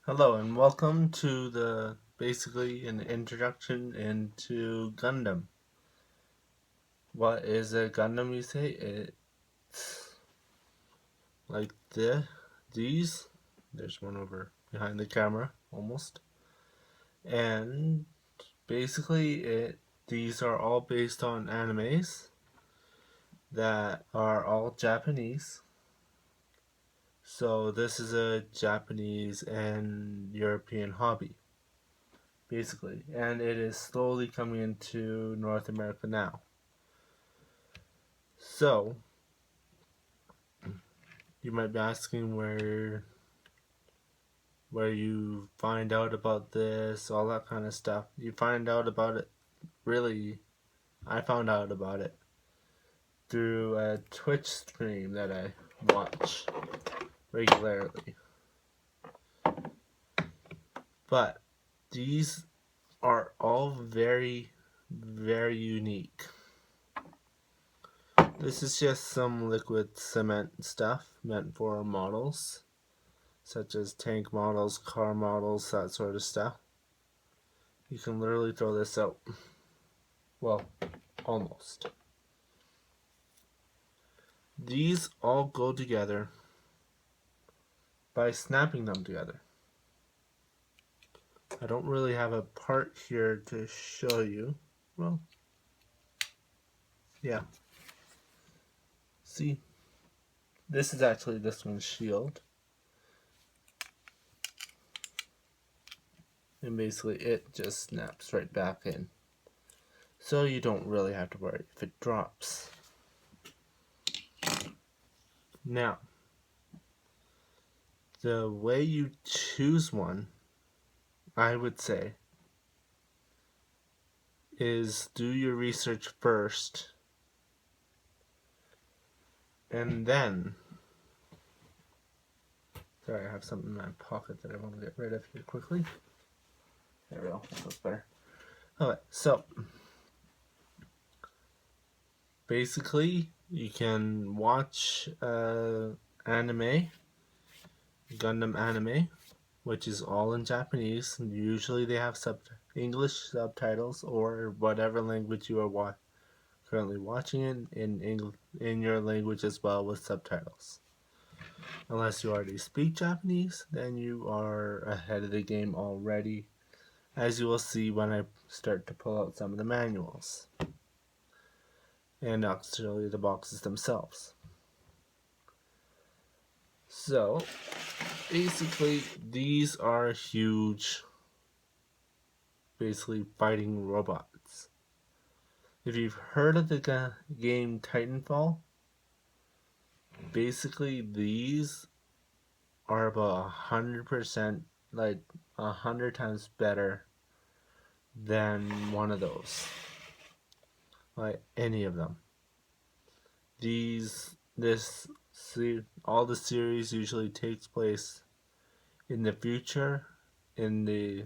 Hello and welcome to the basically an introduction into Gundam. What is a Gundam, you say? It's like these. There's one over behind the camera almost. And basically these are all based on animes that are all Japanese. So this is a Japanese and European hobby, basically, and it is slowly coming into North America now. So, you might be asking where you find out about this, all that kind of stuff. You find out about it, really, I found out about it through a Twitch stream that I watch regularly. But these are all very, very unique. This is just some liquid cement stuff meant for models, such as tank models, car models, that sort of stuff. You can literally throw this out. Well, almost. These all go together by snapping them together. I don't really have a part here to show you. Well, yeah. See, this is actually this one's shield. And basically it just snaps right back in. So you don't really have to worry if it drops. Now, the way you choose one, I would say, is do your research first, and then, sorry, I have something in my pocket that I want to get rid of here quickly. There we go, that looks better. Okay, so basically you can watch anime, Gundam anime, which is all in Japanese. Usually they have English subtitles or whatever language you are currently watching it in your language as well with subtitles. Unless you already speak Japanese, then you are ahead of the game already, as you will see when I start to pull out some of the manuals and actually the boxes themselves. So basically these are huge, basically fighting robots. If you've heard of the game Titanfall, basically these are about 100%, like 100 times better than one of those. Like any of them. All the series usually takes place in the future, in the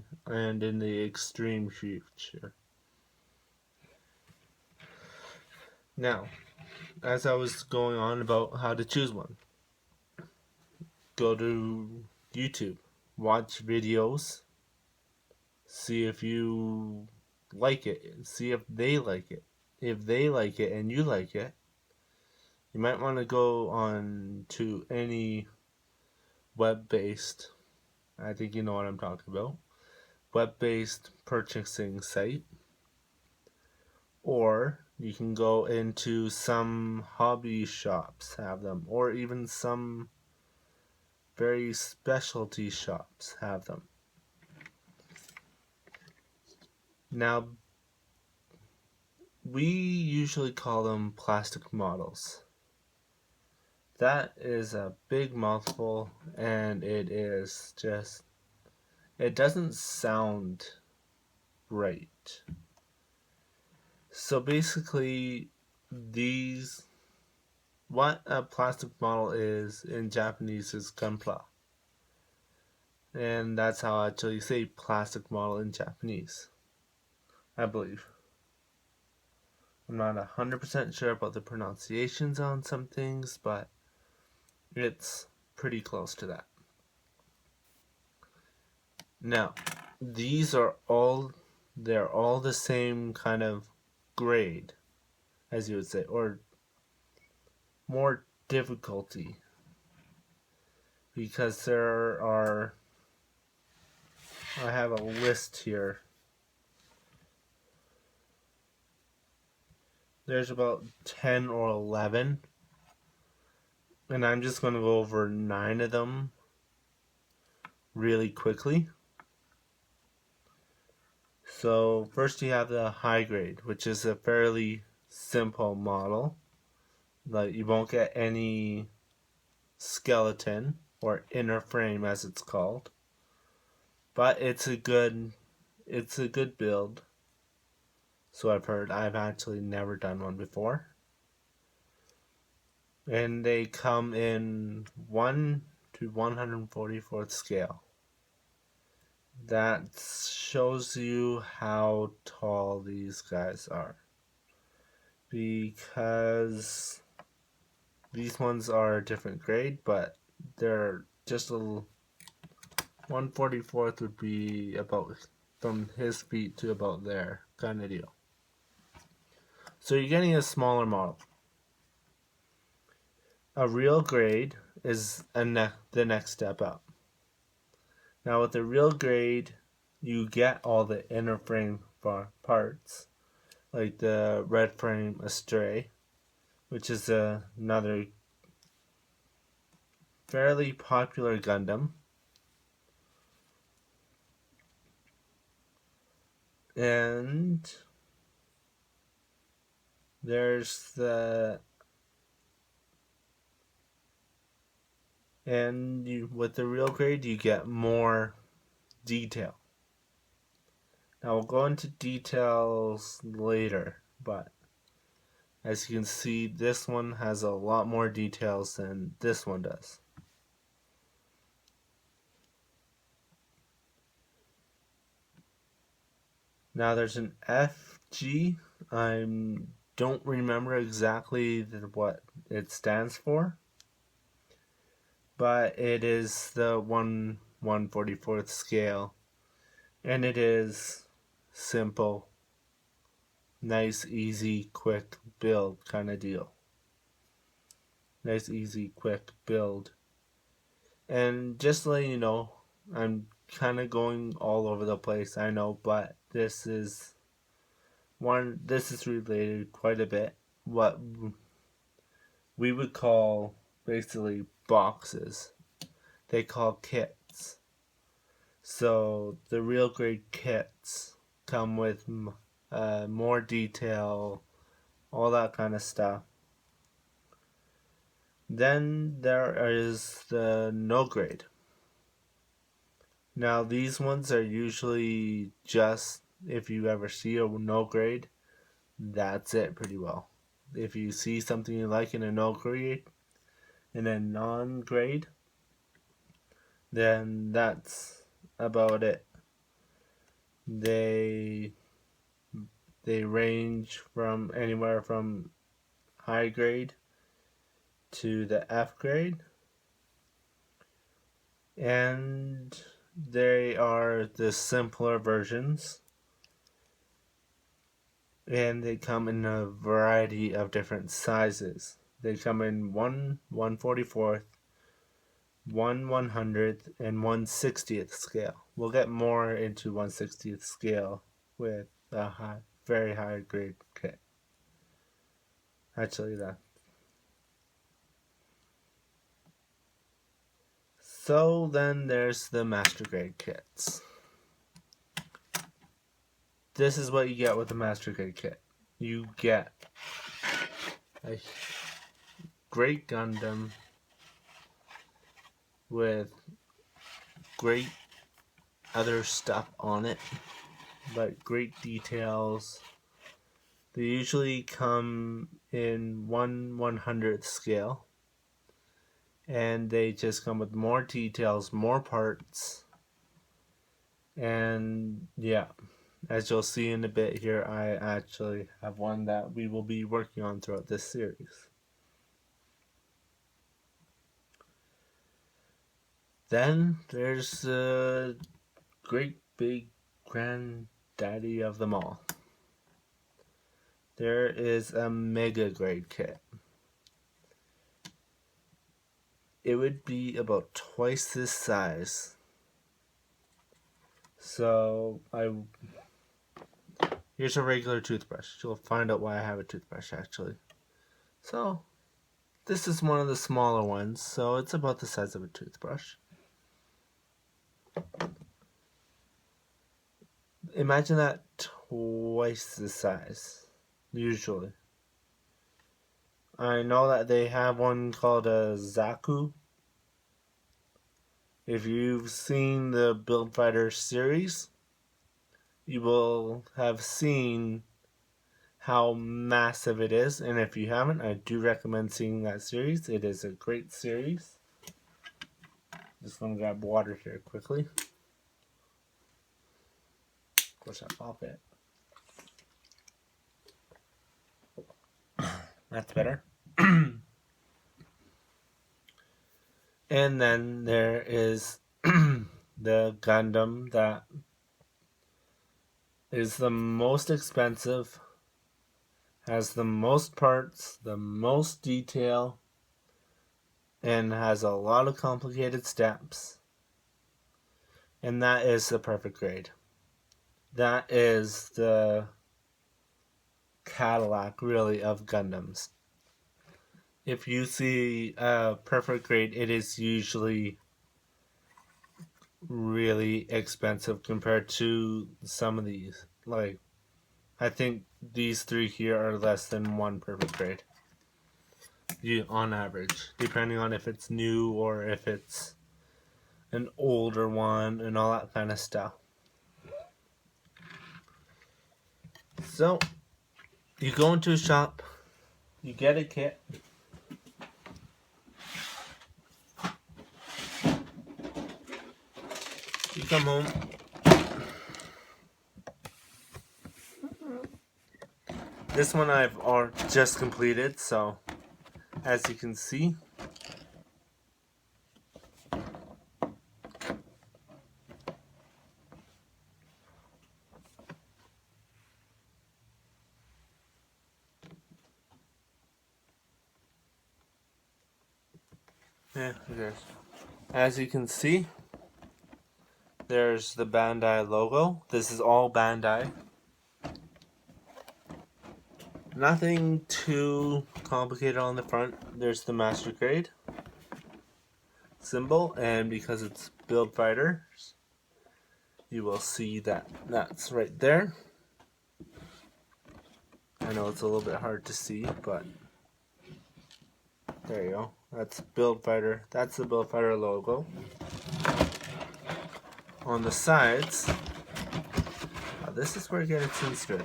extreme future. Now, as I was going on about how to choose one, go to YouTube, watch videos, see if you like it, see if they like it. If they like it and you like it, you might want to go on to any web-based, I think you know what I'm talking about, web-based purchasing site, or you can go into some hobby shops have them, or even some very specialty shops have them. Now, we usually call them plastic models. That is a big mouthful, and it is just, it doesn't sound right. So basically, what a plastic model is in Japanese is gunpla. And that's how I actually say plastic model in Japanese, I believe. I'm not 100% sure about the pronunciations on some things, but it's pretty close to that. Now, these are all, they're all the same kind of grade, as you would say, or more difficulty, because there are, I have a list here. There's about 10 or 11, and I'm just going to go over 9 of them really quickly. So first you have the high grade, which is a fairly simple model. Like, you won't get any skeleton or inner frame as it's called, but it's a good build. So I've heard. I've actually never done one before. And they come in 1 to 144th scale. That shows you how tall these guys are, because these ones are a different grade, but they're just a little. 144th would be about from his feet to about there, kind of deal. So you're getting a smaller model. A real grade is the next step up. Now with the real grade, you get all the inner frame parts, like the red frame Astray, which is another fairly popular Gundam. And there's with the real grade, you get more detail. Now we'll go into details later, but as you can see, this one has a lot more details than this one does. Now there's an FG. I don't remember exactly what it stands for, but it is the 1/144th scale, and it is simple, nice, easy, quick build kind of deal. Nice, easy, quick build. And just to let you know, I'm kind of going all over the place, I know, but this is related quite a bit. What we would call basically boxes, they call kits. So the real grade kits come with more detail, all that kind of stuff. Then there is the no grade. Now these ones are usually just, if you ever see a no grade, that's it pretty well. If you see something you like in a no grade, in a non-grade, then that's about it. They range from anywhere from high grade to the F grade, and they are the simpler versions, and they come in a variety of different sizes. They come in 1/144th, 1/100th, and 1/60th scale. We'll get more into 1/60th scale with a very high grade kit. Actually, that. So then there's the master grade kits. This is what you get with the master grade kit. You get a great Gundam with great other stuff on it, but great details. They usually come in 1/100th scale, and they just come with more details, more parts, and yeah, as you'll see in a bit here, I actually have one that we will be working on throughout this series. Then there's great big granddaddy of them all. There is a mega grade kit. It would be about twice this size. So here's a regular toothbrush. You'll find out why I have a toothbrush actually. So this is one of the smaller ones, so it's about the size of a toothbrush. Imagine that twice the size, usually. I know that they have one called a Zaku. If you've seen the Build Fighter series, you will have seen how massive it is, and if you haven't, I do recommend seeing that series. It is a great series. Just gonna grab water here quickly. Of course, I pop it. That's better. And then there is the Gundam that is the most expensive, has the most parts, the most detail, and has a lot of complicated steps. And that is the perfect grade. That is the Cadillac, really, of Gundams. If you see a perfect grade, it is usually really expensive compared to some of these. Like, I think these three here are less than one perfect grade. On average, depending on if it's new or if it's an older one and all that kind of stuff. So, you go into a shop, you get a kit. You come home. This one I've just completed, so as you can see, as you can see, there's the Bandai logo. This is all Bandai. Nothing too complicated on the front. There's the Master Grade symbol, and because it's Build Fighters, you will see that that's right there. I know it's a little bit hard to see, but there you go. That's Build Fighter. That's the Build Fighter logo. On the sides, this is where it gets interesting.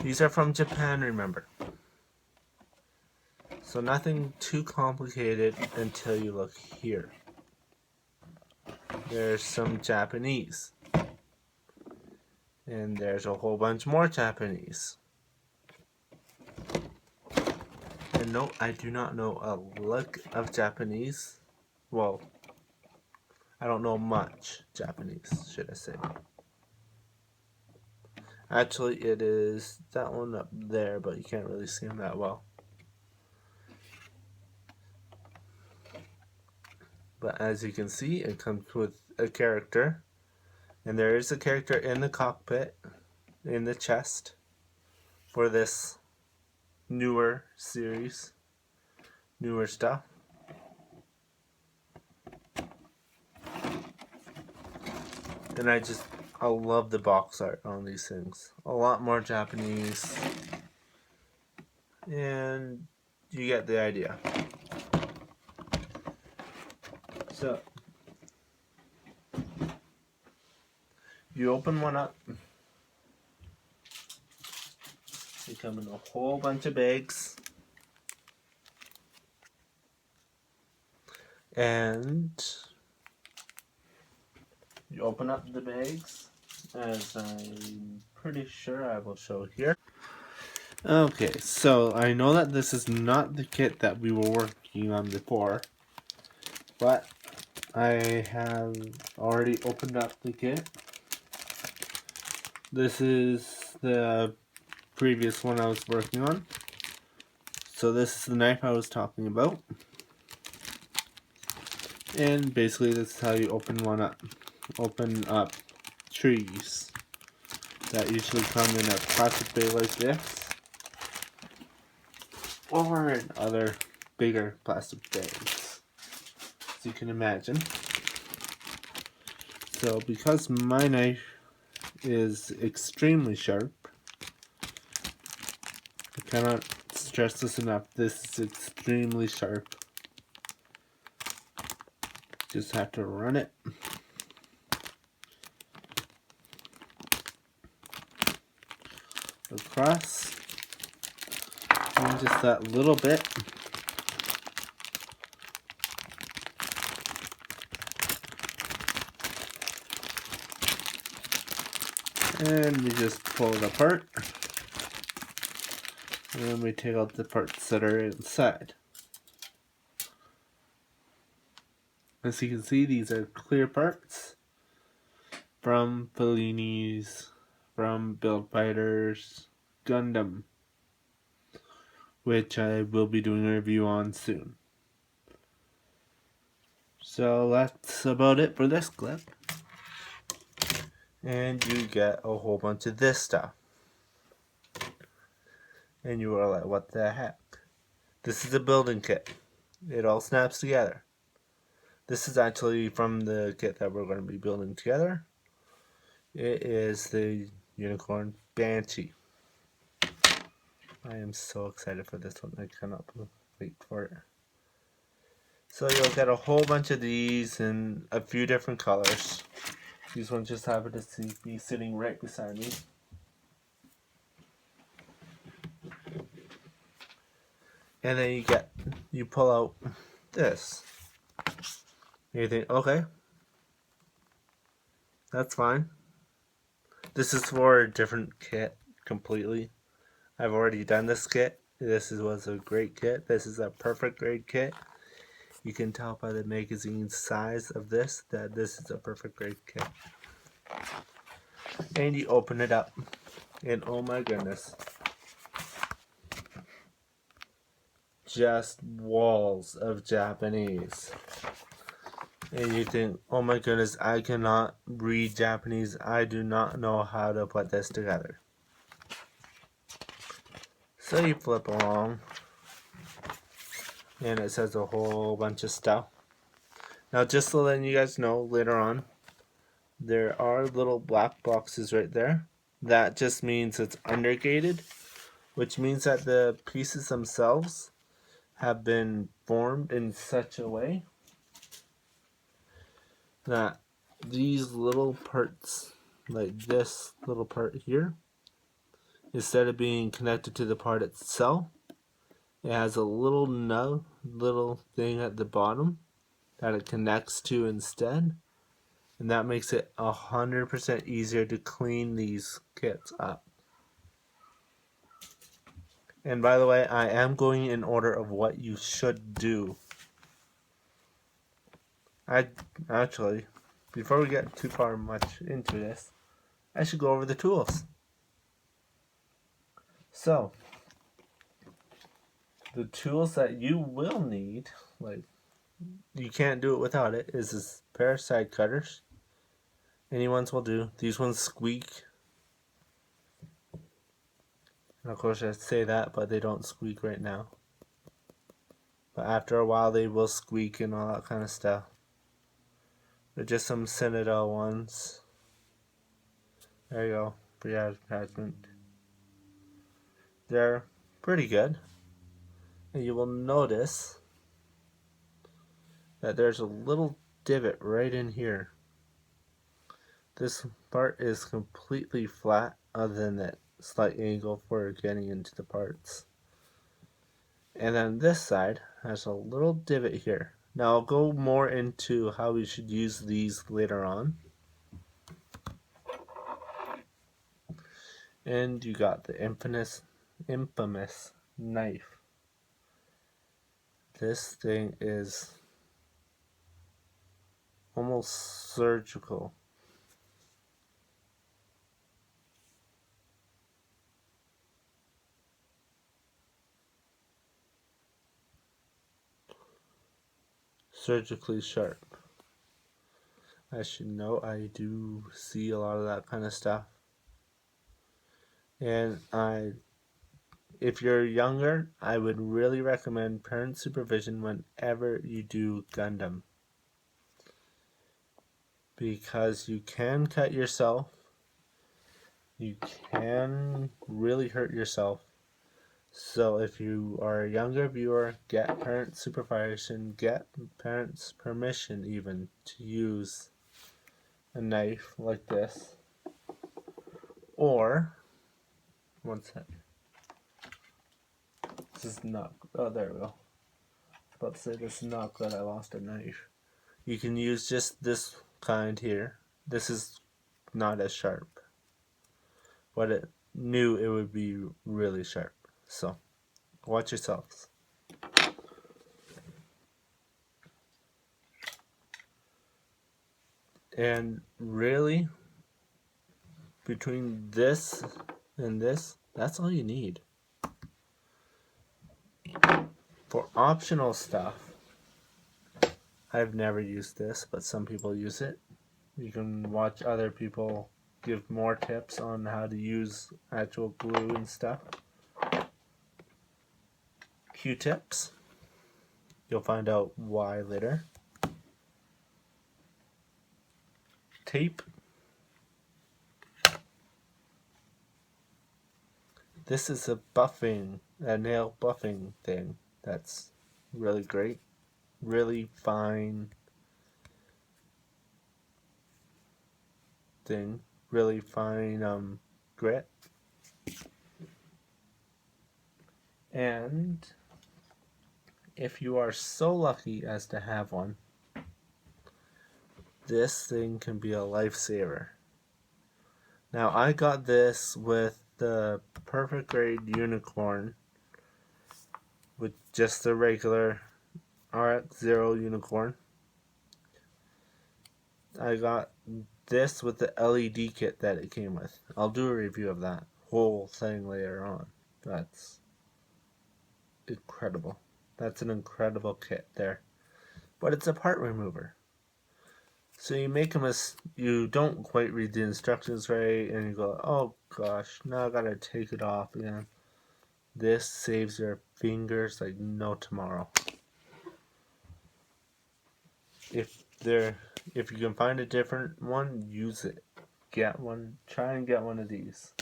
These are from Japan, remember. So nothing too complicated until you look here. There's some Japanese. And there's a whole bunch more Japanese. And no, I do not know a lick of Japanese. Well, I don't know much Japanese, should I say. Actually, it is that one up there, but you can't really see them that well. But as you can see, it comes with a character. And there is a character in the cockpit, in the chest, for this newer series, newer stuff. And I love the box art on these things. A lot more Japanese. And you get the idea. So, you open one up. They come in a whole bunch of bags. And you open up the bags, as I'm pretty sure I will show here. Okay, so I know that this is not the kit that we were working on before, but I have already opened up the kit. This is the previous one I was working on. So this is the knife I was talking about. And basically this is how you open one up. Open up trees that usually come in a plastic bag like this, or in other bigger plastic bags, as you can imagine. So because my knife is extremely sharp, I cannot stress this enough, this is extremely sharp. Just have to run it across, and just that little bit. And we just pull it apart, and then we take out the parts that are inside. As you can see, these are clear parts from Fellini's, from Build Fighters, Gundam, which I will be doing a review on soon. So that's about it for this clip. And you get a whole bunch of this stuff. And you are like, what the heck? This is a building kit. It all snaps together. This is actually from the kit that we're going to be building together. It is the Unicorn Banshee. I am so excited for this one. I cannot wait for it. So you'll get a whole bunch of these in a few different colors. These ones just happen to be sitting right beside me. And then you pull out this. And you think, okay, that's fine. This is for a different kit completely. I've already done this kit. This was a great kit. This is a perfect grade kit. You can tell by the magazine size of this that this is a perfect grade kit. And you open it up, and oh my goodness, just walls of Japanese. And you think, oh my goodness, I cannot read Japanese. I do not know how to put this together. So you flip along, and it says a whole bunch of stuff. Now, just to let you guys know, later on, there are little black boxes right there. That just means it's undergated, which means that the pieces themselves have been formed in such a way that these little parts, like this little part here, instead of being connected to the part itself, it has a little nub, little thing at the bottom that it connects to instead, and that makes it 100% easier to clean these kits up. And by the way, I am going in order of what you should do. Actually, before we get too far much into this, I should go over the tools. So, the tools that you will need, like, you can't do it without it, is this pair of side cutters. Any ones will do. These ones squeak. And of course I say that, but they don't squeak right now. But after a while they will squeak and all that kind of stuff. They're just some Citadel ones. There you go, for your attachment. They're pretty good. And you will notice that there's a little divot right in here. This part is completely flat other than that slight angle for getting into the parts. And then this side has a little divot here. Now I'll go more into how we should use these later on. And you got the infamous knife. This thing is almost surgical. Surgically sharp. As you know, I do see a lot of that kind of stuff. And if you're younger, I would really recommend parent supervision whenever you do Gundam. Because you can cut yourself. You can really hurt yourself. So if you are a younger viewer, get parent supervision, get parents' permission even to use a knife like this. Or, one sec. This is not, oh there we go. I was about to say this is not good, I lost a knife. You can use just this kind here. This is not as sharp. But it knew it would be really sharp. So, watch yourselves. And really, between this and this, that's all you need. For optional stuff, I've never used this, but some people use it. You can watch other people give more tips on how to use actual glue and stuff. Q-tips. You'll find out why later. Tape. This is a nail buffing thing that's really great. Really fine thing. Really fine grit. And if you are so lucky as to have one, this thing can be a lifesaver. Now I got this with the perfect grade unicorn with just the regular RX-0 unicorn. I got this with the LED kit that it came with. I'll do a review of that whole thing later on. That's incredible. That's an incredible kit there. But it's a part remover. So you make a you don't quite read the instructions right, and you go, oh gosh, now I gotta take it off again. This saves your fingers like no tomorrow. If you can find a different one, use it. Get one. Try and get one of these.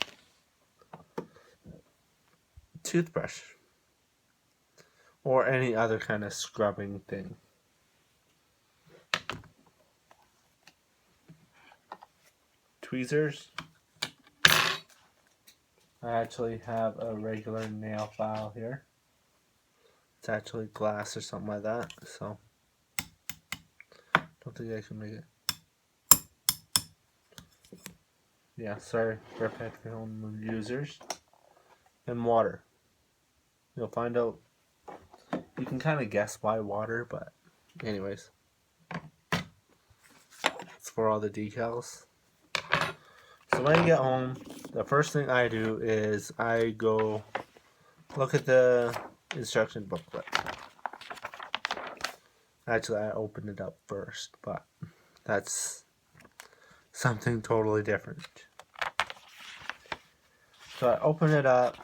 Toothbrush. Or any other kind of scrubbing thing. Tweezers. I actually have a regular nail file here. It's actually glass or something like that, so don't think I can make it. Yeah, sorry for headphone users. And water. You'll find out. You can kind of guess why water, but anyways. It's for all the decals. So when I get home, the first thing I do is I go look at the instruction booklet. Actually, I open it up first, but that's something totally different. So I open it up,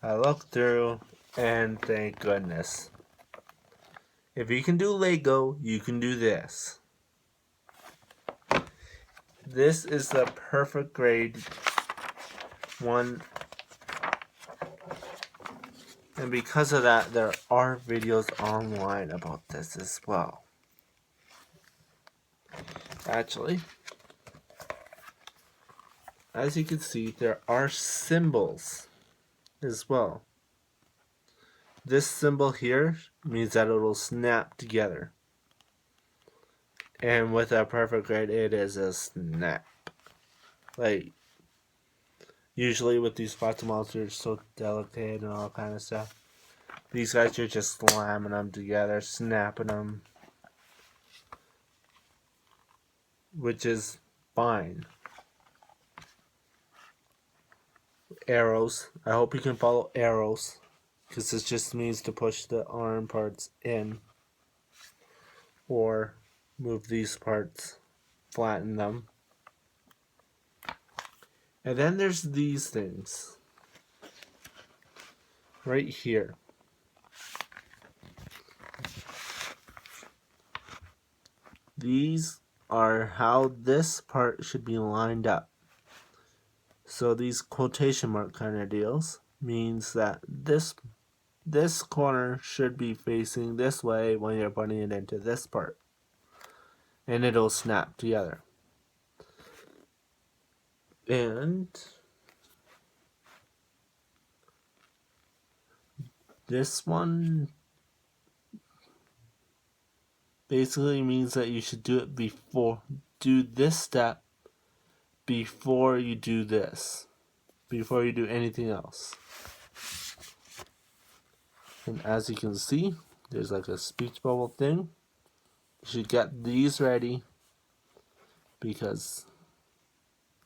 I look through, and thank goodness. If you can do Lego, you can do this. This is the perfect grade one. And because of that, there are videos online about this as well. Actually, as you can see, there are symbols as well. This symbol here means that it will snap together. And with a perfect grade, it is a snap. Like, usually with these spots monsters, so delicate and all kind of stuff. These guys are just slamming them together, snapping them. which is fine. Arrows. I hope you can follow arrows, because this just means to push the arm parts in or move these parts, flatten them. And then there's these things right here. These are how this part should be lined up. So these quotation mark kind of deals means that this corner should be facing this way when you're putting it into this part. And it'll snap together. And this one basically means that you should do this step before you do this, before you do anything else. And as you can see, there's like a speech bubble thing. You should get these ready because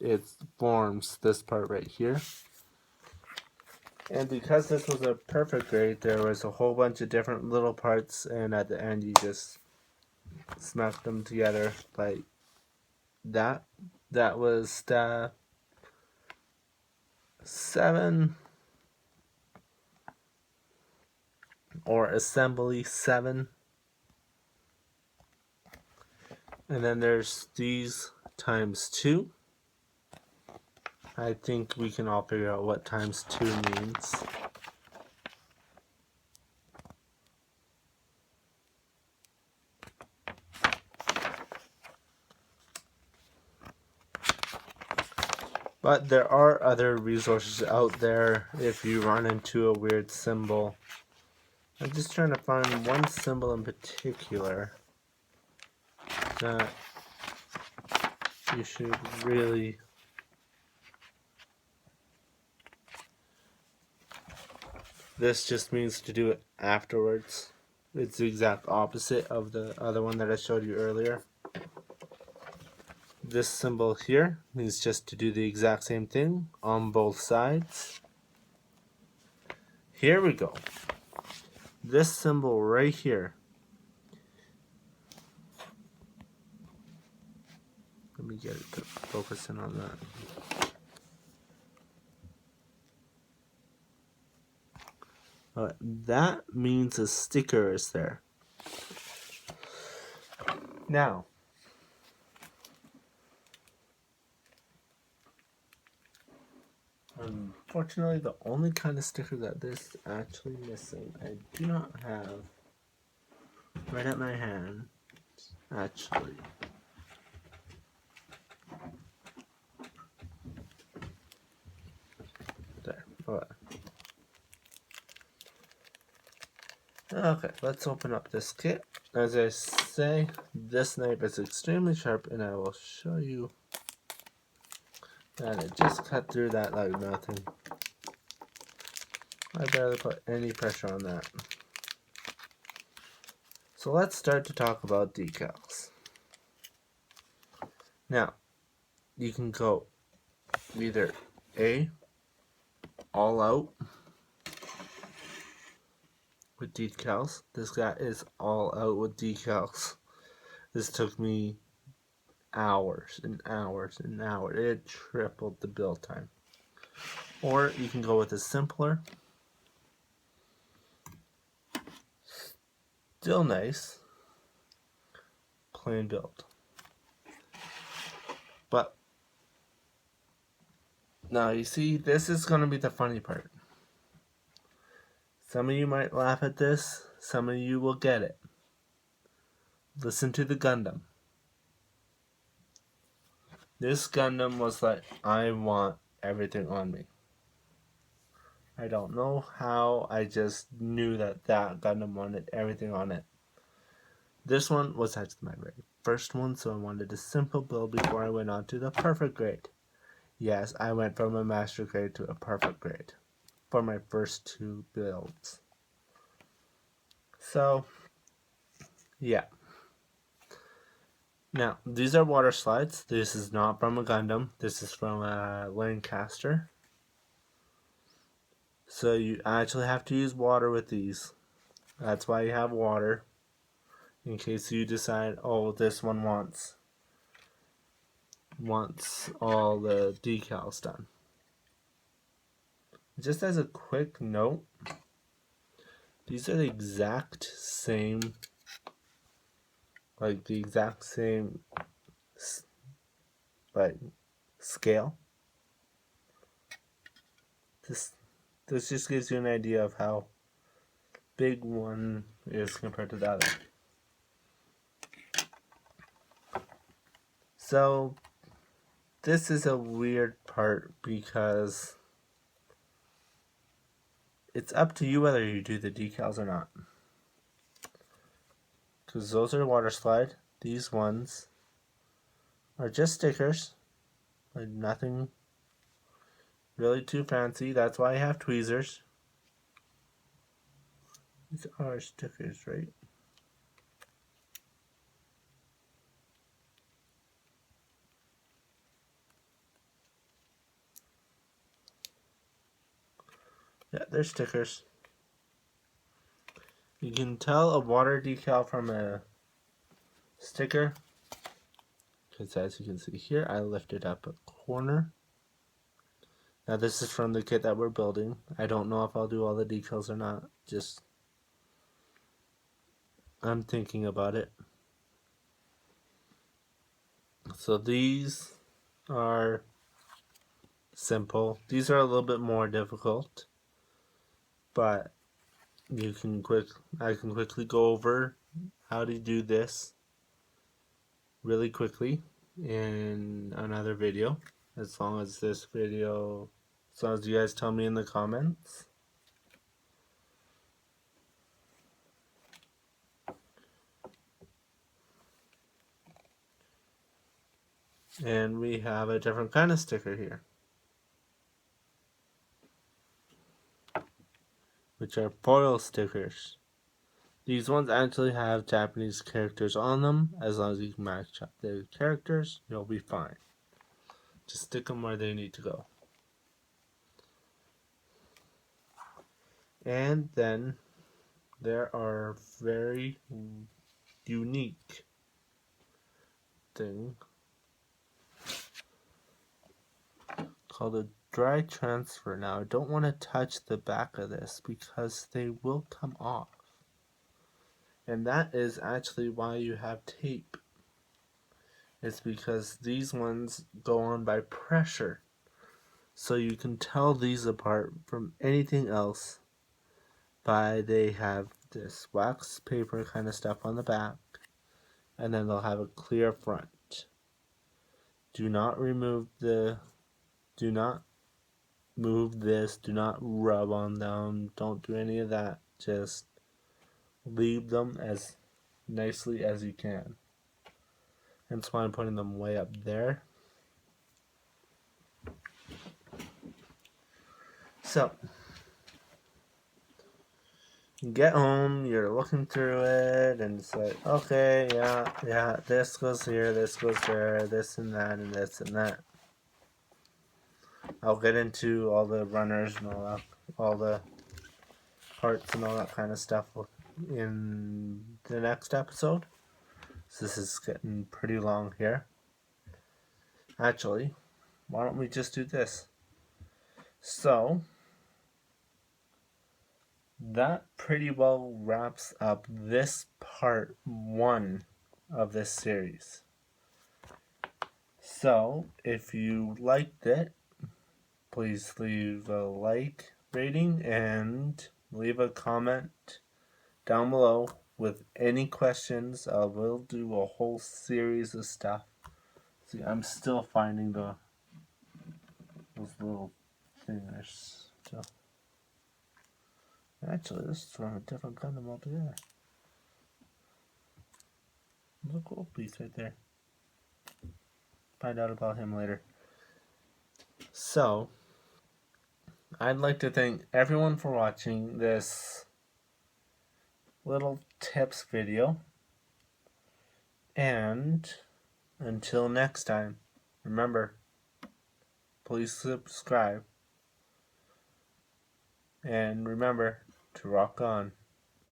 it forms this part right here. And because this was a perfect grade, there was a whole bunch of different little parts, and at the end you just smack them together like that. That was step 7, or assembly 7. And then there's these times 2. I think we can all figure out what times 2 means. But there are other resources out there if you run into a weird symbol. I'm just trying to find one symbol in particular that you should really this just means to do it afterwards. It's the exact opposite of the other one that I showed you earlier. This symbol here means just to do the exact same thing on both sides. Here we go. This symbol right here. Let me get it to focus in on that. That means a sticker is there. Now, unfortunately, the only kind of sticker that this is actually missing, I do not have right at my hand, actually. There. Alright. Okay, let's open up this kit. As I say, this knife is extremely sharp, and I will show you that it just cut through that like nothing. I barely put any pressure on that. So let's start to talk about decals. Now, you can go either A, all out with decals. This guy is all out with decals. This took me hours and hours and hours. It tripled the build time. Or you can go with a simpler, still nice, plain build. But now you see, this is going to be the funny part. Some of you might laugh at this, some of you will get it. Listen to the Gundam. This Gundam was like, I want everything on me. I don't know how, I just knew that Gundam wanted everything on it. This one was actually my very first one, so I wanted a simple build before I went on to the perfect grade. Yes, I went from a master grade to a perfect grade for my first 2 builds. So, yeah. Now, these are water slides. This is not from a Gundam. This is from a Lancaster. So you actually have to use water with these. That's why you have water. In case you decide, oh, this one wants all the decals done. Just as a quick note, these are the exact same, like scale. This just gives you an idea of how big one is compared to the other. So this is a weird part because it's up to you whether you do the decals or not. Because those are water slide. These ones are just stickers. Like nothing really too fancy. That's why I have tweezers. These are stickers, right? Yeah, they're stickers. You can tell a water decal from a sticker because as you can see here, I lifted up a corner. Now this is from the kit that we're building. I don't know if I'll do all the decals or not. Just I'm thinking about it. So these are simple. These are a little bit more difficult, but I can quickly go over how to do this really quickly in another video, as long as you guys tell me in the comments. And we have a different kind of sticker here, which are foil stickers. These ones actually have Japanese characters on them. As long as you can match up the characters, you'll be fine. Just stick them where they need to go. And then there are very unique thing called a dry transfer. Now I don't want to touch the back of this because they will come off. And that is actually why you have tape. It's because these ones go on by pressure. So you can tell these apart from anything else by they have this wax paper kind of stuff on the back, and then they'll have a clear front. Do not move this, do not rub on them, don't do any of that. Just leave them as nicely as you can. That's why I'm putting them way up there. So, you get home, you're looking through it, and it's like, okay, yeah, this goes here, this goes there, this and that, and this and that. I'll get into all the runners and all the parts and all that kind of stuff in the next episode. So this is getting pretty long here. Actually, why don't we just do this? So, that pretty well wraps up this part 1 of this series. So, if you liked it, please leave a like, rating, and leave a comment down below with any questions. I will do a whole series of stuff. See, I'm still finding those little thingers. So, actually, this is from a different Gundam altogether. There's a cool piece right there. Find out about him later. So, I'd like to thank everyone for watching this little tips video. And Until next time, remember, please subscribe. And remember to rock on.